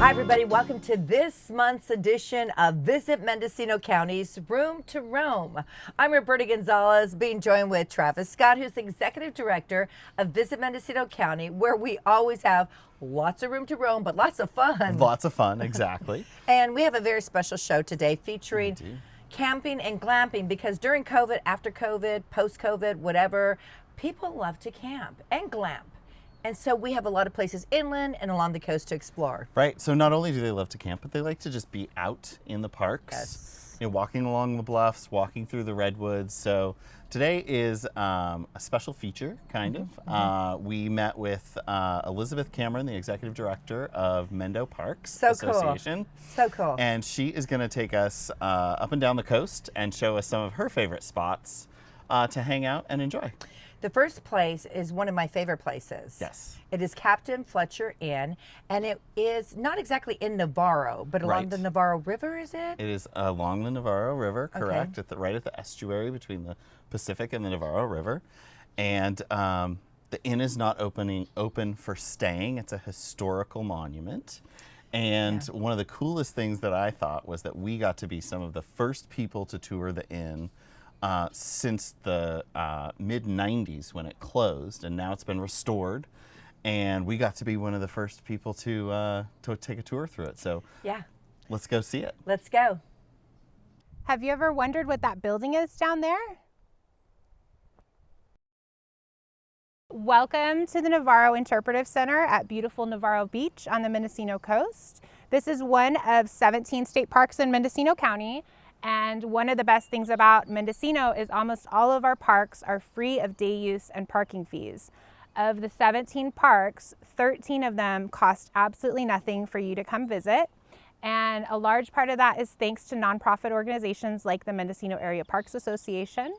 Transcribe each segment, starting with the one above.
Hi, everybody. Welcome to this month's edition of Visit Mendocino County's Room to Roam. I'm Roberta Gonzales, being joined with Travis Scott, who's the Executive Director of Visit Mendocino County, where we always have lots of room to roam, but lots of fun. Lots of fun, exactly. And we have a very special show today featuring camping and glamping, because during COVID, after COVID, post-COVID, whatever, people love to camp and glamp. And so we have a lot of places inland and along the coast to explore. Right. So not only do they love to camp, but they like to just be out in the parks. Yes. You know, walking along the bluffs, walking through the redwoods. So today is a special feature, kind of. We met with Elizabeth Cameron, the Executive Director of MendoParks Association. So cool. And she is going to take us up and down the coast and show us some of her favorite spots to hang out and enjoy. The first place is one of my favorite places. Yes. It is Captain Fletcher Inn, and it is not exactly in Navarro, but along the Navarro River, is it? It is along the Navarro River, correct, right at the estuary between the Pacific and the Navarro River. And the inn is not open for staying. It's a historical monument. And one of the coolest things that I thought was that we got to be some of the first people to tour the inn since the mid-90s when it closed, and now it's been restored, and we got to be one of the first people to take a tour through it. So yeah, let's go see it. Let's go. Have you ever wondered what that building is down there? Welcome to the Navarro Interpretive Center at beautiful Navarro Beach on the Mendocino Coast. This is one of 17 state parks in Mendocino County. And one of the best things about Mendocino is almost all of our parks are free of day use and parking fees. Of the 17 parks, 13 of them cost absolutely nothing for you to come visit. And a large part of that is thanks to nonprofit organizations like the Mendocino Area Parks Association.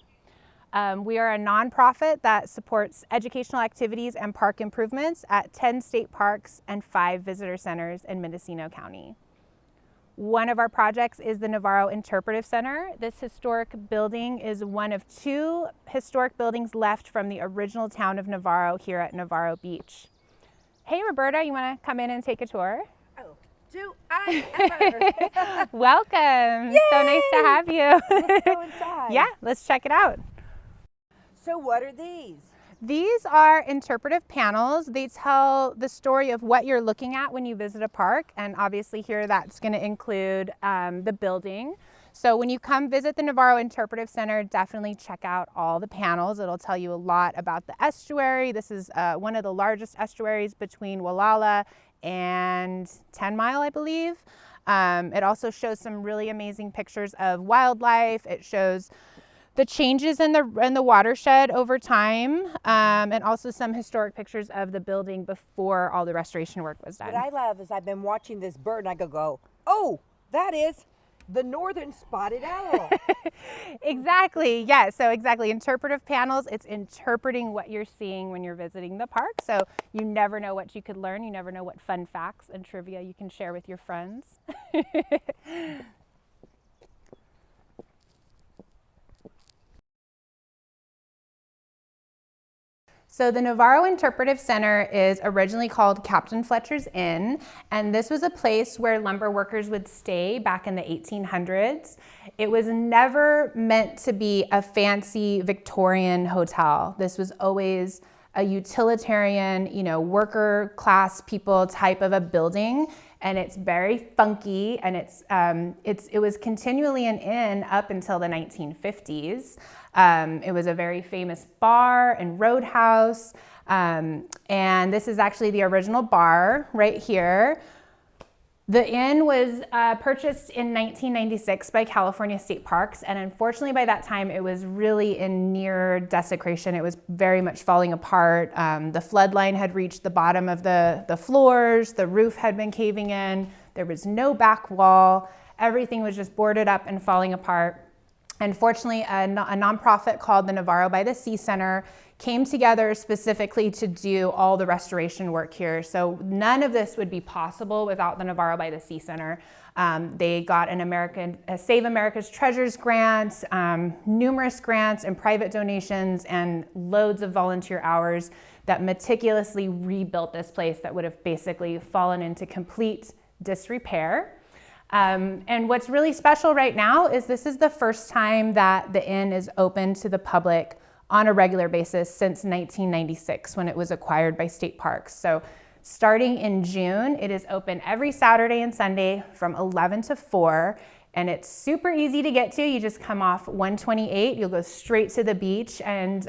We are a nonprofit that supports educational activities and park improvements at 10 state parks and 5 visitor centers in Mendocino County. One of our projects is the Navarro Interpretive Center. This historic building is one of 2 historic buildings left from the original town of Navarro here at Navarro Beach. Hey, Roberta, you want to come in and take a tour? Oh, do I ever? Welcome. Yay! So nice to have you. Let's go inside. Yeah, let's check it out. So what are these? These are interpretive panels. They tell the story of what you're looking at when you visit a park, and obviously here that's going to include the building. So when you come visit the Navarro Interpretive Center, definitely check out all the panels. It'll tell you a lot about the estuary. This is one of the largest estuaries between Wallala and 10 Mile, I believe. It also shows some really amazing pictures of wildlife. It shows the changes in the watershed over time, and also some historic pictures of the building before all the restoration work was done. What I love is I've been watching this bird and I go, oh, that is the northern spotted owl. Exactly, yeah, so exactly. Interpretive panels, it's interpreting what you're seeing when you're visiting the park. So you never know what you could learn. You never know what fun facts and trivia you can share with your friends. So the Navarro Interpretive Center is originally called Captain Fletcher's Inn, and this was a place where lumber workers would stay back in the 1800s. It was never meant to be a fancy Victorian hotel. This was always a utilitarian, worker class people type of a building, and it's very funky, and it was continually an inn up until the 1950s. It was a very famous bar and roadhouse, and this is actually the original bar right here. The inn was purchased in 1996 by California State Parks, and unfortunately by that time it was really in near desecration. It was very much falling apart. The flood line had reached the bottom of the floors, the roof had been caving in, there was no back wall, everything was just boarded up and falling apart. Unfortunately, a nonprofit called the Navarro by the Sea Center came together specifically to do all the restoration work here. So none of this would be possible without the Navarro by the Sea Center. They got a Save America's Treasures grant, numerous grants and private donations, and loads of volunteer hours that meticulously rebuilt this place that would have basically fallen into complete disrepair. And what's really special right now is this is the first time that the inn is open to the public on a regular basis since 1996 when it was acquired by State Parks. So starting in June, it is open every Saturday and Sunday from 11 to 4. And it's super easy to get to. You just come off 128, you'll go straight to the beach and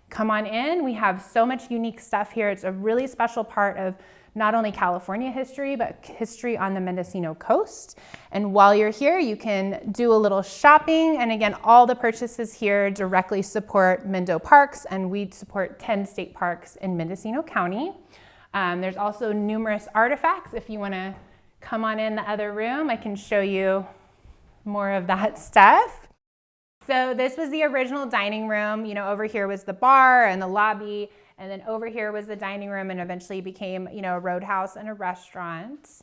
come on in. We have so much unique stuff here. It's a really special part of not only California history, but history on the Mendocino Coast. And while you're here, you can do a little shopping. And again, all the purchases here directly support MendoParks, and we support 10 state parks in Mendocino County. There's also numerous artifacts. If you wanna come on in the other room, I can show you more of that stuff. So this was the original dining room. You know, over here was the bar and the lobby, and then over here was the dining room, and eventually became, you know, a roadhouse and a restaurant.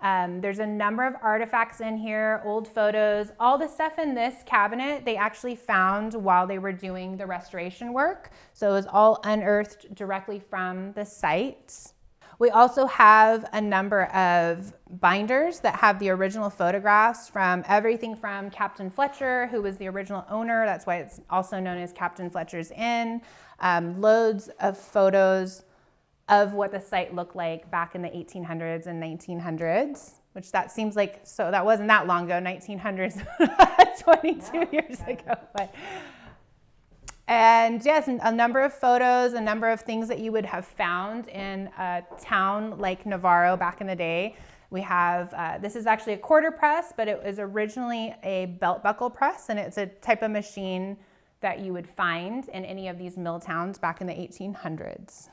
There's a number of artifacts in here, old photos. All the stuff in this cabinet, they actually found while they were doing the restoration work. So it was all unearthed directly from the site. We also have a number of binders that have the original photographs from everything from Captain Fletcher, who was the original owner. That's why it's also known as Captain Fletcher's Inn. Loads of photos of what the site looked like back in the 1800s and 1900s, which that seems like, so that wasn't that long ago, 1900s, 22 years ago. And yes, a number of photos, a number of things that you would have found in a town like Navarro back in the day. We have, this is actually a quarter press, but it was originally a belt buckle press, and it's a type of machine that you would find in any of these mill towns back in the 1800s.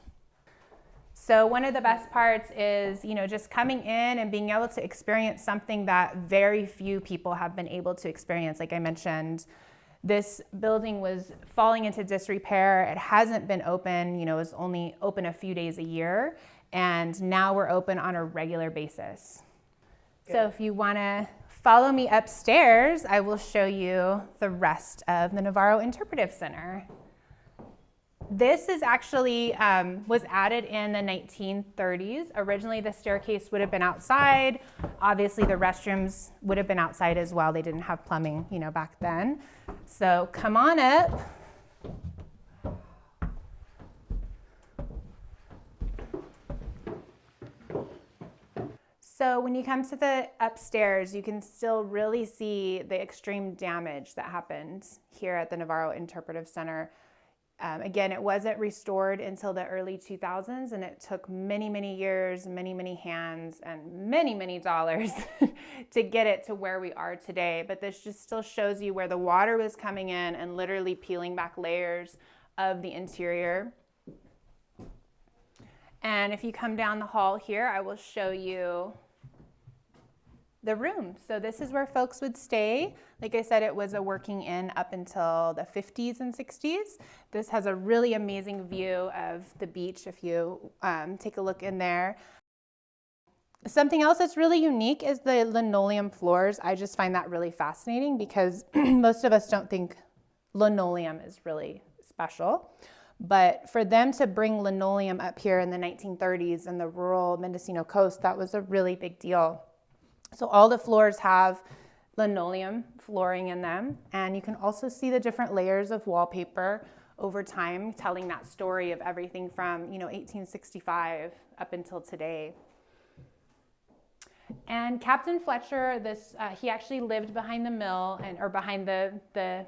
So one of the best parts is, you know, just coming in and being able to experience something that very few people have been able to experience. Like I mentioned, this building was falling into disrepair. It hasn't been open, you know, it was only open a few days a year. And now we're open on a regular basis. Good. So if you want to follow me upstairs, I will show you the rest of the Navarro Interpretive Center. This is actually was added in the 1930s. Originally, the staircase would have been outside. Obviously, the restrooms would have been outside as well. They didn't have plumbing, you know, back then. So come on up. So when you come to the upstairs, you can still really see the extreme damage that happened here at the Navarro Interpretive Center. Again, it wasn't restored until the early 2000s, and it took many, many years, many, many hands, and many, many dollars to get it to where we are today. But this just still shows you where the water was coming in and literally peeling back layers of the interior. And if you come down the hall here, I will show you the room. So this is where folks would stay. Like I said, it was a working inn up until the 50s and 60s. This has a really amazing view of the beach if you take a look in there. Something else that's really unique is the linoleum floors. I just find that really fascinating because most of us don't think linoleum is really special. But for them to bring linoleum up here in the 1930s in the rural Mendocino Coast, that was a really big deal. So all the floors have linoleum flooring in them, and you can also see the different layers of wallpaper over time, telling that story of everything from, you know, 1865 up until today. And Captain Fletcher, he actually lived behind the mill or behind the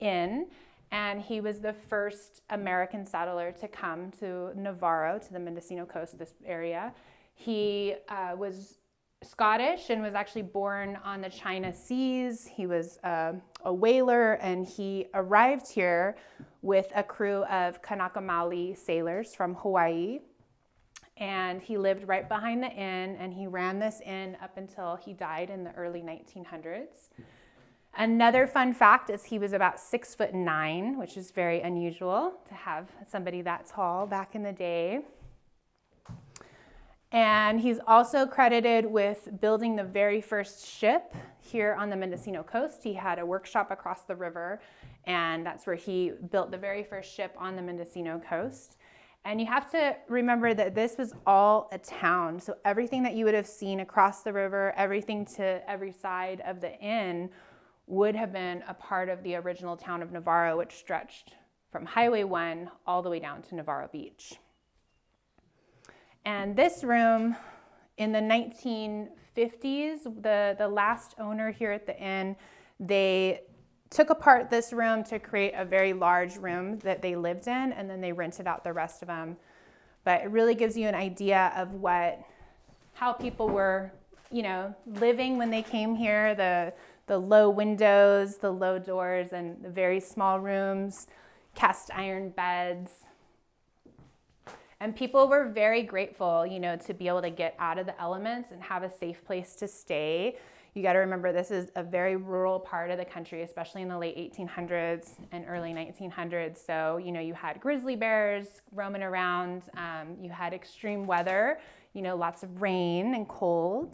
inn, and he was the first American settler to come to Navarro, to the Mendocino Coast, this area. He was Scottish and was actually born on the China Seas. He was a whaler, and he arrived here with a crew of Kanaka Maoli sailors from Hawaii. And he lived right behind the inn, and he ran this inn up until he died in the early 1900s. Another fun fact is he was about 6'9", which is very unusual to have somebody that tall back in the day. And he's also credited with building the very first ship here on the Mendocino Coast. He had a workshop across the river, and that's where he built the very first ship on the Mendocino Coast. And you have to remember that this was all a town. So everything that you would have seen across the river, everything to every side of the inn would have been a part of the original town of Navarro, which stretched from Highway 1 all the way down to Navarro Beach. And this room, in the 1950s, the last owner here at the inn, they took apart this room to create a very large room that they lived in, and then they rented out the rest of them. But it really gives you an idea of how people were, living when they came here, the low windows, the low doors, and the very small rooms, cast iron beds. And people were very grateful, to be able to get out of the elements and have a safe place to stay. You got to remember, this is a very rural part of the country, especially in the late 1800s and early 1900s. So, you had grizzly bears roaming around. You had extreme weather, lots of rain and cold.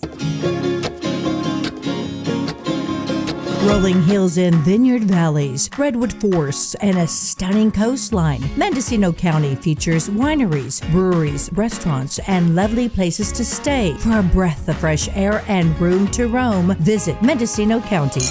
Rolling hills and vineyard valleys, redwood forests, and a stunning coastline. Mendocino County features wineries, breweries, restaurants, and lovely places to stay. For a breath of fresh air and room to roam, visit Mendocino County.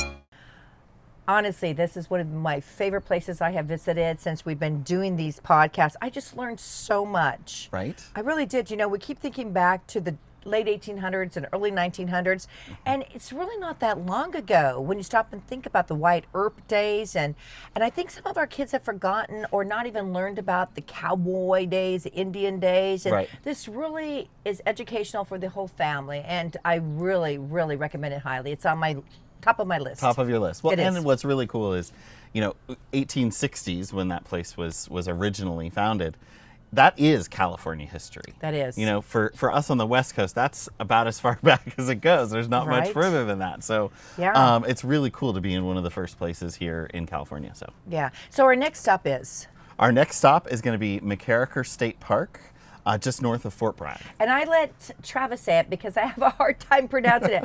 Honestly, this is one of my favorite places I have visited since we've been doing these podcasts. I just learned so much. Right? I really did. We keep thinking back to the late 1800s and early 1900s, and it's really not that long ago when you stop and think about the White Earp days, and I think some of our kids have forgotten or not even learned about the cowboy days, the Indian days, and Right. This really is educational for the whole family, and I really, really recommend it highly. It's on my top of my list. Top of your list. Well, It is. and what's really cool is, 1860s when that place was originally founded. That is California history. That is. For us on the West Coast, that's about as far back as it goes. There's not much Right. further than that. So Yeah. it's really cool to be in one of the first places here in California. So Yeah. So our next stop is? our next stop is going to be MacKerricher State Park, just north of Fort Bragg. And I let Travis say it because I have a hard time pronouncing it.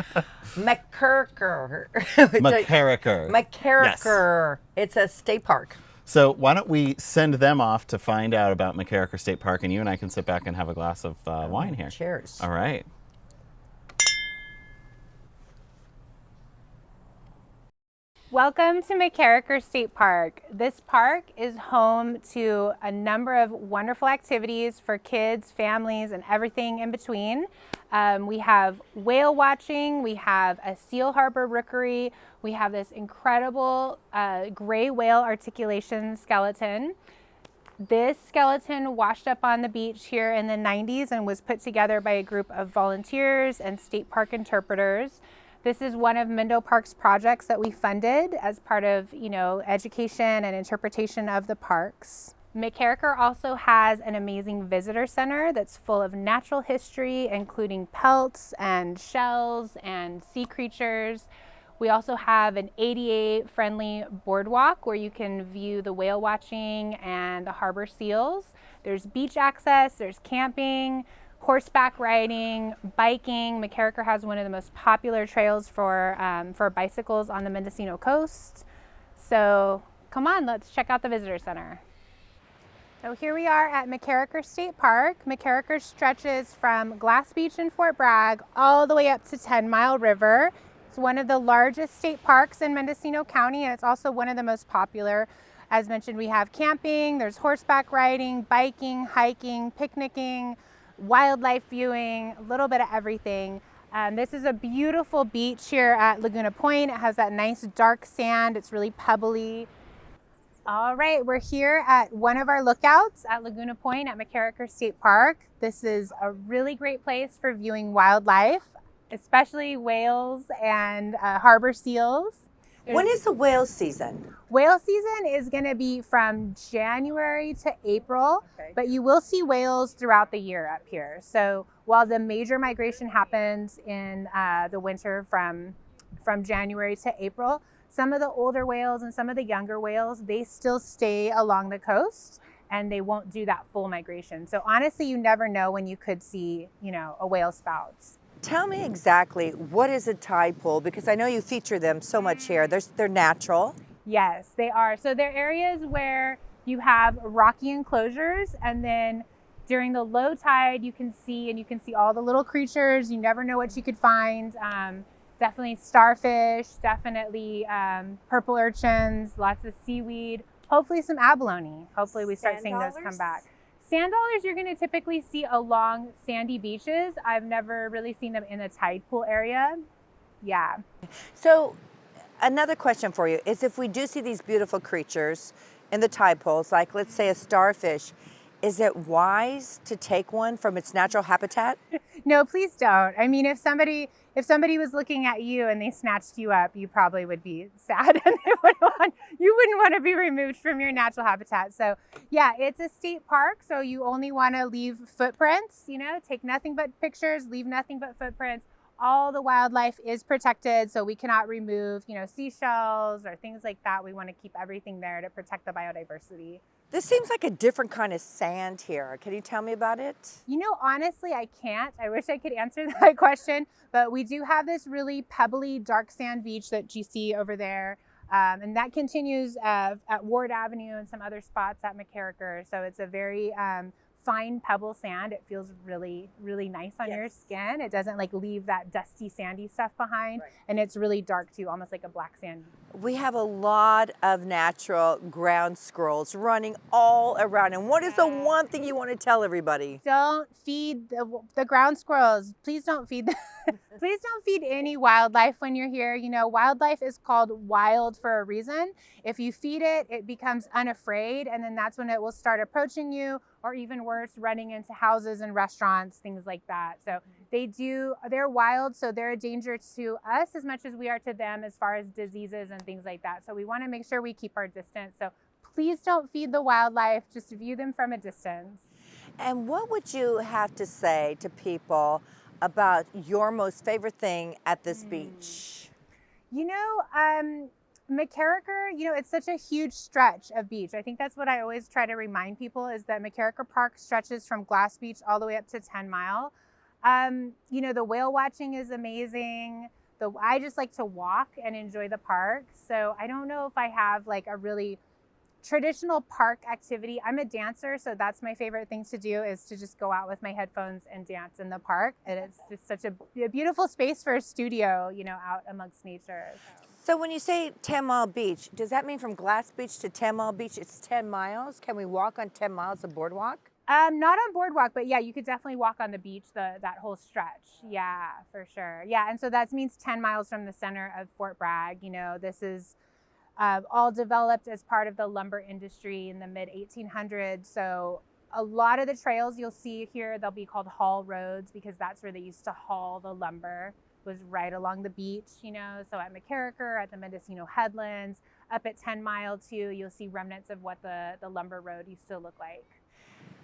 MacKerricher. MacKerricher. MacKerricher. It's a state park. So why don't we send them off to find out about MacKerricher State Park, and you and I can sit back and have a glass of wine here. Cheers. All right. Welcome to MacKerricher State Park. This park is home to a number of wonderful activities for kids, families, and everything in between. We have whale watching, we have a seal harbor rookery, we have this incredible gray whale articulation skeleton. This skeleton washed up on the beach here in the 90s and was put together by a group of volunteers and state park interpreters. This is one of MendoParks projects that we funded as part of, education and interpretation of the parks. MacKerricher also has an amazing visitor center that's full of natural history, including pelts and shells and sea creatures. We also have an ADA-friendly boardwalk where you can view the whale watching and the harbor seals. There's beach access, there's camping, horseback riding, biking. MacKerricher has one of the most popular trails for bicycles on the Mendocino Coast. So come on, let's check out the visitor center. So here we are at MacKerricher State Park. MacKerricher stretches from Glass Beach in Fort Bragg all the way up to 10 Mile River. It's one of the largest state parks in Mendocino County, and it's also one of the most popular. As mentioned, we have camping, there's horseback riding, biking, hiking, picnicking, wildlife viewing, a little bit of everything. This is a beautiful beach here at Laguna Point. It has that nice dark sand. It's really pebbly. All right, we're here at one of our lookouts at Laguna Point at MacKerricher State Park. This is a really great place for viewing wildlife, especially whales and harbor seals. When is the whale season? Whale season is going to be from January to April, but you will see whales throughout the year up here. So while the major migration happens in the winter from January to April, some of the older whales and some of the younger whales, they still stay along the coast and they won't do that full migration. So honestly, you never know when you could see, a whale spout. Tell me exactly, what is a tide pool? Because I know you feature them so much here. They're natural. Yes, they are. So they're areas where you have rocky enclosures and then During the low tide, you can see all the little creatures. You never know what you could find. Definitely starfish, definitely purple urchins, lots of seaweed, hopefully some abalone. Hopefully we start seeing those come back. Sand dollars you're going to typically see along sandy beaches. I've never really seen them in a tide pool area. Yeah. So another question for you is, if we do see these beautiful creatures in the tide pools, like let's say a starfish, is it wise to take one from its natural habitat? No, please don't. I mean, if somebody was looking at you and they snatched you up, you probably would be sad and you wouldn't want to be removed from your natural habitat. So yeah, it's a state park. So you only want to leave footprints, take nothing but pictures, leave nothing but footprints. All the wildlife is protected. So we cannot remove, seashells or things like that. We want to keep everything there to protect the biodiversity. This seems like a different kind of sand here. Can you tell me about it? Honestly, I can't. I wish I could answer that question, but we do have this really pebbly, dark sand beach that you see over there. And that continues at Ward Avenue and some other spots at MacKerricher. So it's a very fine pebble sand. It feels really, really nice on your skin. It doesn't leave that dusty, sandy stuff behind. Right. And it's really dark too, almost like a black sand. We have a lot of natural ground squirrels running all around. And what is the one thing you want to tell everybody? Don't feed the ground squirrels. Please don't feed them. Please don't feed any wildlife when you're here. Wildlife is called wild for a reason. If you feed it, it becomes unafraid, and then that's when it will start approaching you, or even worse, running into houses and restaurants, things like that. So they're wild, so they're a danger to us as much as we are to them as far as diseases and things like that. So we want to make sure we keep our distance. So please don't feed the wildlife, just view them from a distance. And what would you have to say to people about your most favorite thing at this beach? MacKerricher, it's such a huge stretch of beach. I think that's what I always try to remind people, is that MacKerricher Park stretches from Glass Beach all the way up to 10 Mile. The whale watching is amazing. I just like to walk and enjoy the park. So I don't know if I have a really traditional park activity. I'm a dancer, so that's my favorite thing to do, is to just go out with my headphones and dance in the park. And it's just such a beautiful space for a studio, out amongst nature. So when you say 10 Mile Beach, does that mean from Glass Beach to 10 Mile Beach, it's 10 miles? Can we walk on 10 miles of boardwalk? Not on boardwalk, but yeah, you could definitely walk on the beach, that whole stretch. Yeah, for sure. Yeah, and so that means 10 miles from the center of Fort Bragg. This is all developed as part of the lumber industry in the mid-1800s. So a lot of the trails you'll see here, they'll be called haul roads, because that's where they used to haul the lumber, was right along the beach, So at MacKerricher, at the Mendocino Headlands, up at 10 Mile too, you'll see remnants of what the lumber road used to look like.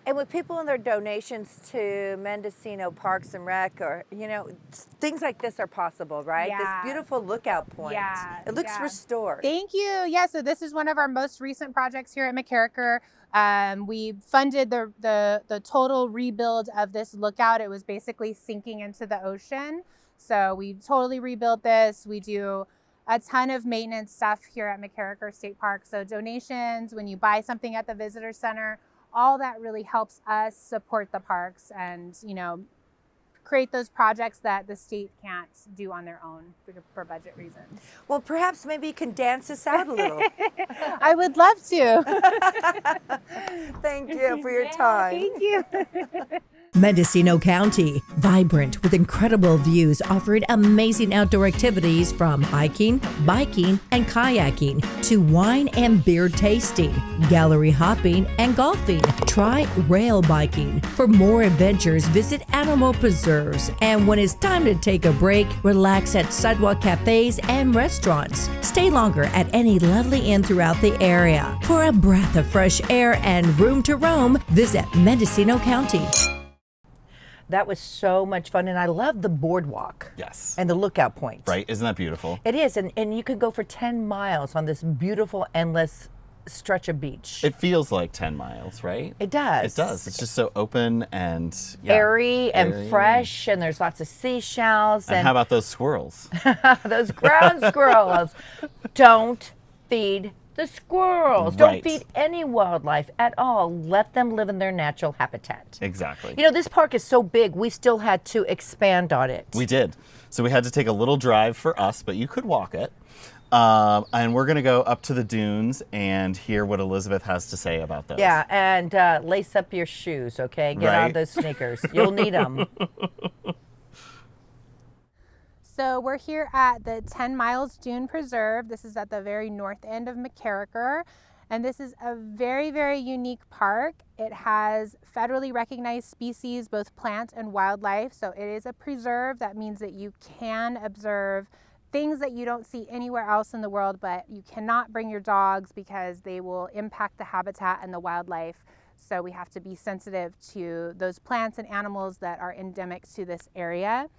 And with people and their donations to Mendocino Parks and Rec, or, things like this are possible, right? Yeah. This beautiful lookout point. Yeah. It looks restored. Thank you. Yeah, so this is one of our most recent projects here at MacKerricher. We funded the total rebuild of this lookout. It was basically sinking into the ocean. So we totally rebuilt this. We do a ton of maintenance stuff here at MacKerricher State Park. So donations, when you buy something at the visitor center, all that really helps us support the parks and, create those projects that the state can't do on their own for budget reasons. Well, perhaps maybe you can dance us out a little. I would love to. Thank you for your time. Thank you. Mendocino County, vibrant with incredible views, offering amazing outdoor activities from hiking, biking, and kayaking to wine and beer tasting, gallery hopping, and golfing. Try rail biking. For more adventures, visit animal preserves. And when it's time to take a break, relax at sidewalk cafes and restaurants. Stay longer at any lovely inn throughout the area. For a breath of fresh air and room to roam, visit Mendocino County. That was so much fun, and I love the boardwalk. Yes. And the lookout point. Right, isn't that beautiful? It is, and you could go for 10 miles on this beautiful, endless stretch of beach. It feels like 10 miles, right? It does. It does. It's just so open and airy and fresh, and there's lots of seashells. And how about those squirrels? Those ground squirrels. Don't feed the squirrels. Don't Right. feed any wildlife at all. Let them live in their natural habitat. Exactly. You know, this park is so big, we still had to expand on it. We did. So we had to take a little drive for us, but you could walk it. And we're going to go up to the dunes and hear what Elizabeth has to say about those. Yeah, and lace up your shoes, okay? Get on Right. those sneakers. You'll need them. So we're here at the 10 Miles Dune Preserve. This is at the very north end of MacKerricher. And this is a very, very unique park. It has federally recognized species, both plant and wildlife. So it is a preserve. That means that you can observe things that you don't see anywhere else in the world, but you cannot bring your dogs because they will impact the habitat and the wildlife. So we have to be sensitive to those plants and animals that are endemic to this area.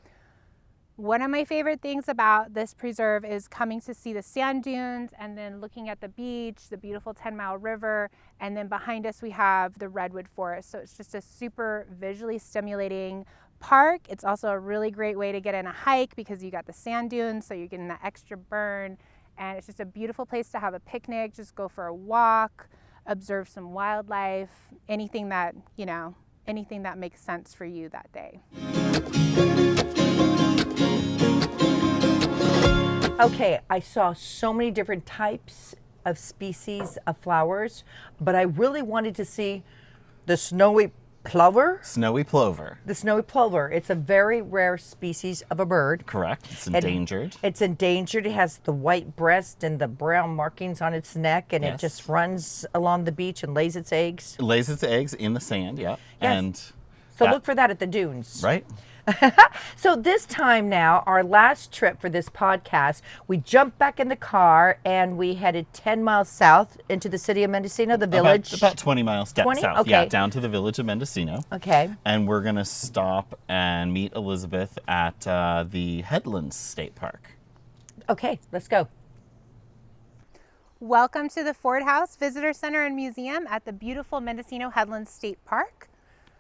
One of my favorite things about this preserve is coming to see the sand dunes and then looking at the beach, the beautiful 10-mile river, and then behind us we have the redwood forest. So it's just a super visually stimulating park. It's also a really great way to get in a hike because you got the sand dunes, so you're getting that extra burn. And it's just a beautiful place to have a picnic, just go for a walk, observe some wildlife, anything that, you know, anything that makes sense for you that day. Okay, I saw so many different types of species of flowers, but I really wanted to see the snowy plover. Snowy plover. The snowy plover. It's a very rare species of a bird. Correct. It's endangered. It's endangered. It has the white breast and the brown markings on its neck, and Yes. it just runs along the beach and lays its eggs. It lays its eggs in the sand, yeah. Yes. And So that- look for that at the dunes. Right? So this time now, our last trip for this podcast, we jumped back in the car and we headed 10 miles south into the city of Mendocino, the village. About 20 miles 20? south. Okay. Yeah, down to the village of Mendocino. Okay. And we're going to stop and meet Elizabeth at the Headlands State Park. Okay, let's go. Welcome to the Ford House Visitor Center and Museum at the beautiful Mendocino Headlands State Park.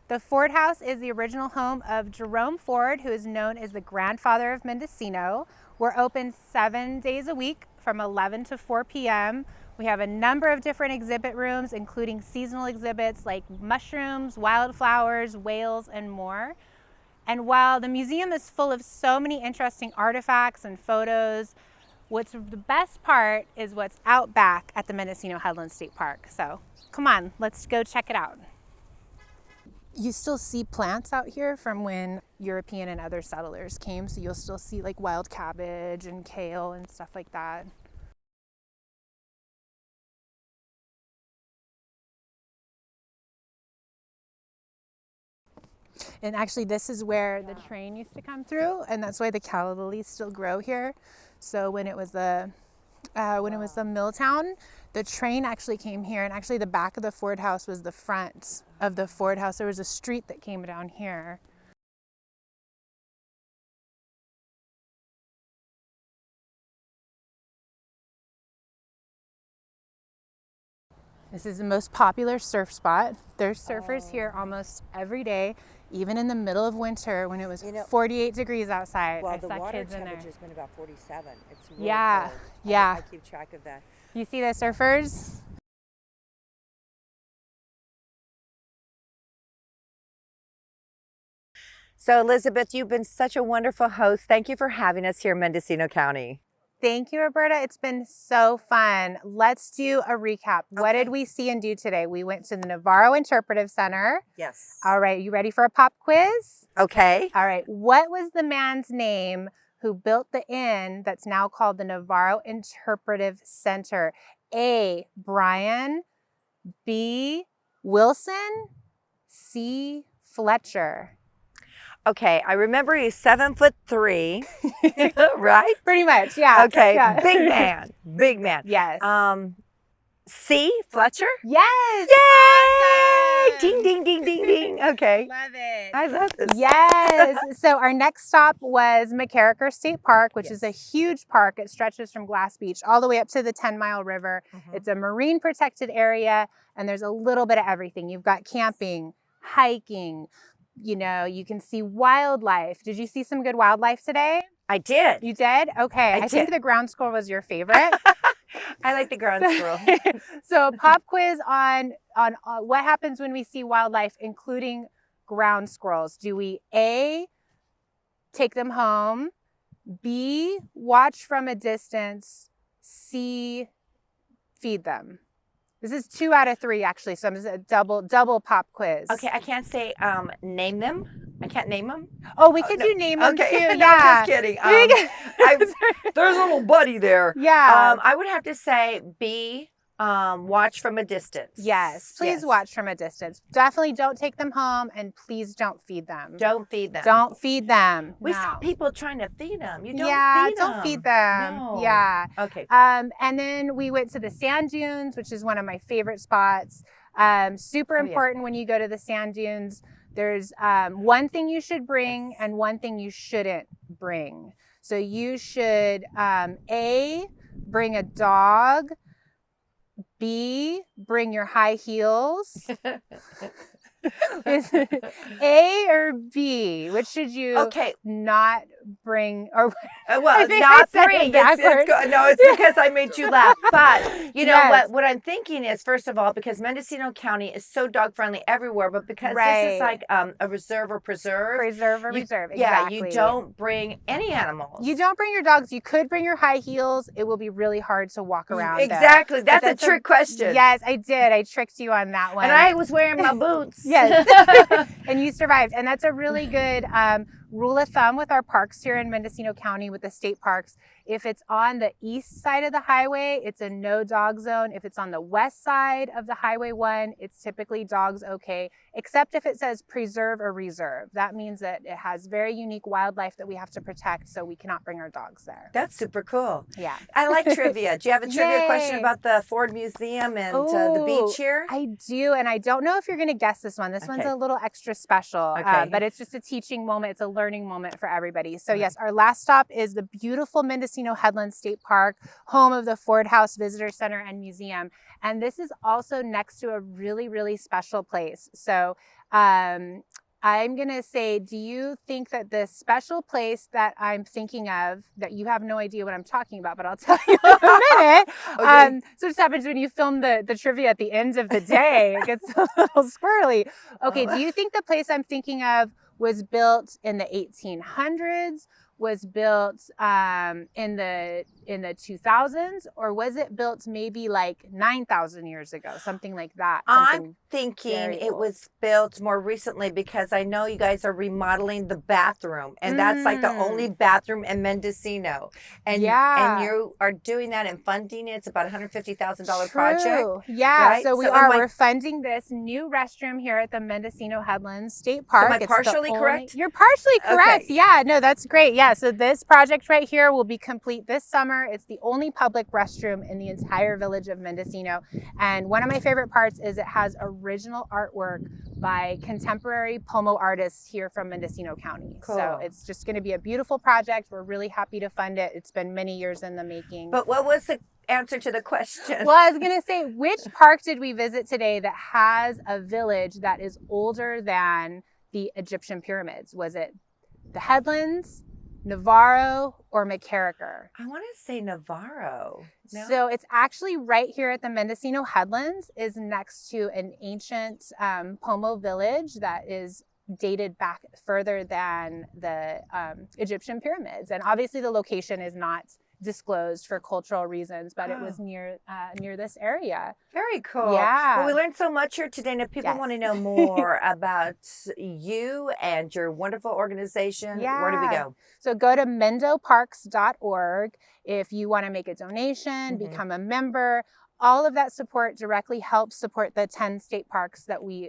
The Ford House is the original home of Jerome Ford, who is known as the grandfather of Mendocino. We're open 7 days a week from 11 to 4 p.m. We have a number of different exhibit rooms, including seasonal exhibits like mushrooms, wildflowers, whales, and more. And while the museum is full of so many interesting artifacts and photos, what's the best part is what's out back at the Mendocino Headlands State Park. So come on, let's go check it out. You still see plants out here from when European and other settlers came, so you'll still see like wild cabbage and kale and stuff like that. And actually this is where the train used to come through, and that's why the calla lilies still grow here. So when it was a mill town, the train actually came here, and actually the back of the Ford House was the front of the Ford House. There was a street that came down here. This is the most popular surf spot. There's surfers here almost every day, even in the middle of winter when it was 48 degrees outside. Well, I the saw water kids in there. temperature's been about 47. It's really Yeah, cold. yeah. I keep track of that. You see the surfers? So Elizabeth, you've been such a wonderful host. Thank you for having us here in Mendocino County. Thank you, Roberta. It's been so fun. Let's do a recap. What did we see and do today? We went to the Navarro Interpretive Center. Yes. All right, you ready for a pop quiz? Okay. All right, what was the man's name who built the inn that's now called the Navarro Interpretive Center? A, Brian, B, Wilson, C, Fletcher. Okay, I remember he's 7'3", right? Pretty much, yeah. Okay, Yeah. big man, big man. Yes. C, Fletcher? Yes. Yay! Awesome. Ding, ding, ding, ding, ding. Okay. Love it. I love this. Yes. So our next stop was MacKerricher State Park, which is a huge park. It stretches from Glass Beach all the way up to the 10-mile river. It's a marine protected area, and there's a little bit of everything. You've got camping, hiking, you know, you can see wildlife. Did you see some good wildlife today? I did. You did? Okay. I think did. the ground squirrel was your favorite. I like the ground squirrel. So pop quiz on what happens when we see wildlife, including ground squirrels. Do we A, take them home, B, watch from a distance, C, feed them? This is 2 out of 3, actually. So it's a double pop quiz. Okay, I can't say name them. I can't name them. Oh, we could do name them Okay, too. no, Yeah. just kidding. There's a little buddy there. Yeah. I would have to say B, watch from a distance. Yes, please watch from a distance. Definitely don't take them home, and please don't feed them. Don't feed them. Don't feed them. We No. saw people trying to feed them. You don't feed them. don't feed them. No. Yeah. Okay. And then we went to the sand dunes, which is one of my favorite spots. Super important when you go to the sand dunes. There's one thing you should bring and one thing you shouldn't bring. So you should A, bring a dog. B, bring your high heels. A or B? Which should you not bring? Or well, not bring. It's because I made you laugh. But you know what I'm thinking is, first of all, because Mendocino County is so dog friendly everywhere, but because this is like a reserve or preserve. Reserve. Yeah, Exactly. you don't bring any animals. You don't bring your dogs. You could bring your high heels. It will be really hard to walk around. Exactly. That's a trick question. Yes, I did. I tricked you on that one. And I was wearing my boots. Yes. And you survived. And that's a really good rule of thumb with our parks here in Mendocino County with the state parks. If it's on the east side of the highway, it's a no dog zone. If it's on the west side of the Highway 1, it's typically dogs okay, except if it says preserve or reserve. That means that it has very unique wildlife that we have to protect, so we cannot bring our dogs there. That's super cool. Yeah. I like trivia. Do you have a trivia question about the Ford Museum and the beach here? I do, and I don't know if you're going to guess this one. This one's a little extra special, but it's just a teaching moment. It's a learning moment for everybody. So yes, our last stop is the beautiful Mendocino Headlands State Park, home of the Ford House Visitor Center and Museum. And this is also next to a really, really special place. So I'm going to say, do you think that the special place that I'm thinking of, that you have no idea what I'm talking about, but I'll tell you in a minute. So this happens when you film the trivia at the end of the day. It gets a little squirrely. Okay, do you think the place I'm thinking of was built in the 1800s, was built in the 2000s, or was it built maybe like 9,000 years ago, something like that? I'm thinking it was built more recently, because I know you guys are remodeling the bathroom, and that's like the only bathroom in Mendocino. And you are doing that and funding it. It's about a $150,000 project. Yeah, right? So we're funding this new restroom here at the Mendocino Headlands State Park. So am I partially correct? You're partially correct. Okay. Yeah, no, that's great. Yeah, so this project right here will be complete this summer. It's the only public restroom in the entire village of Mendocino. And one of my favorite parts is it has original artwork by contemporary Pomo artists here from Mendocino County. Cool. So it's just going to be a beautiful project. We're really happy to fund it. It's been many years in the making. But what was the answer to the question? Well, I was going to say, which park did we visit today that has a village that is older than the Egyptian pyramids? Was it the Headlands, Navarro, or MacKerricher? I want to say Navarro. No? So it's actually right here at the Mendocino Headlands, is next to an ancient Pomo village that is dated back further than the Egyptian pyramids. And obviously the location is not disclosed for cultural reasons, but it was near this area. Very cool. Yeah. Well, we learned so much here today, and if people want to know more about you and your wonderful organization, where do we go? So go to MendoParks.org if you want to make a donation, become a member. All of that support directly helps support the 10 state parks that we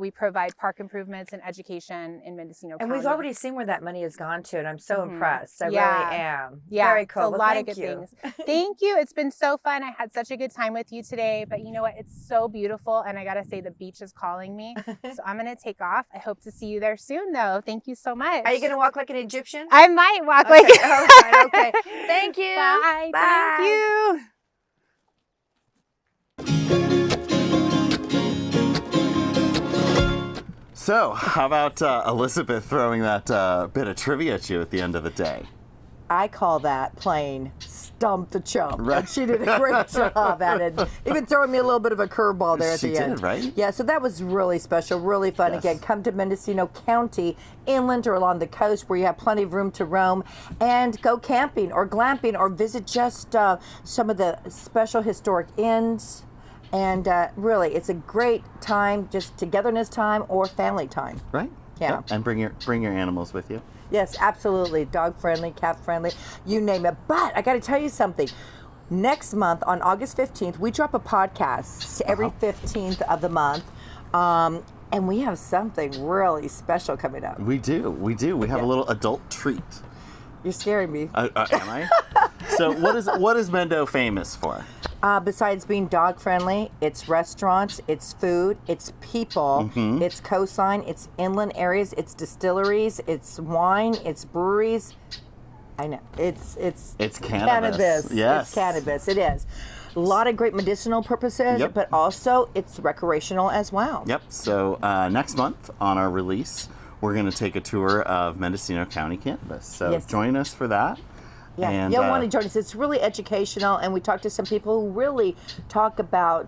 provide park improvements and education in Mendocino County. And we've already seen where that money has gone to, and I'm so impressed. I really am. Yeah, very cool. It's a lot of good things. Thank you. It's been so fun. I had such a good time with you today. But you know what? It's so beautiful, and I gotta say the beach is calling me. So I'm gonna take off. I hope to see you there soon, though. Thank you so much. Are you gonna walk like an Egyptian? I might walk like. All right, okay. Thank you. Bye. Bye. Thank you. So, how about Elizabeth throwing that bit of trivia at you at the end of the day? I call that playing stump the chump. Right. And she did a great job at it. Even throwing me a little bit of a curveball there at She the did, end. right? Yeah, so that was really special, really fun. Yes. Again, come to Mendocino County, inland or along the coast where you have plenty of room to roam, and go camping or glamping or visit just some of the special historic inns. And really, it's a great time, just togetherness time or family time. Right. Yeah. Yep. And bring your animals with you. Yes, absolutely. Dog friendly, cat friendly, you name it. But I got to tell you something. Next month, on August 15th, we drop a podcast every 15th of the month. And we have something really special coming up. We do. We have a little adult treat. You're scaring me. Am I? So what is Mendo famous for? Besides being dog friendly, it's restaurants, it's food, it's people, it's coastline, it's inland areas, it's distilleries, it's wine, it's breweries. I know it's cannabis. Yes, it's cannabis. It is. A lot of great medicinal purposes, Yep. but also it's recreational as well. Yep. So next month on our release, we're going to take a tour of Mendocino County cannabis. So Yes. join us for that. Yeah, And, you'll want to join us. It's really educational, and we talk to some people who really talk about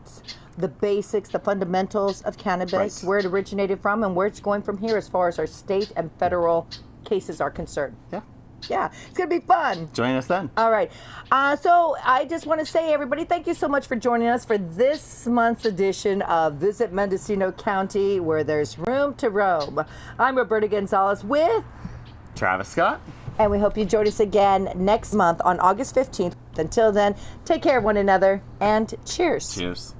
the basics, the fundamentals of cannabis, Right. where it originated from, and where it's going from here as far as our state and federal cases are concerned. Yeah. Yeah, it's going to be fun. Join us then. All right. So I just want to say, everybody, thank you so much for joining us for this month's edition of Visit Mendocino County, where there's room to roam. I'm Roberta Gonzales with... Travis Scott. And we hope you join us again next month on August 15th. Until then, take care of one another and cheers. Cheers.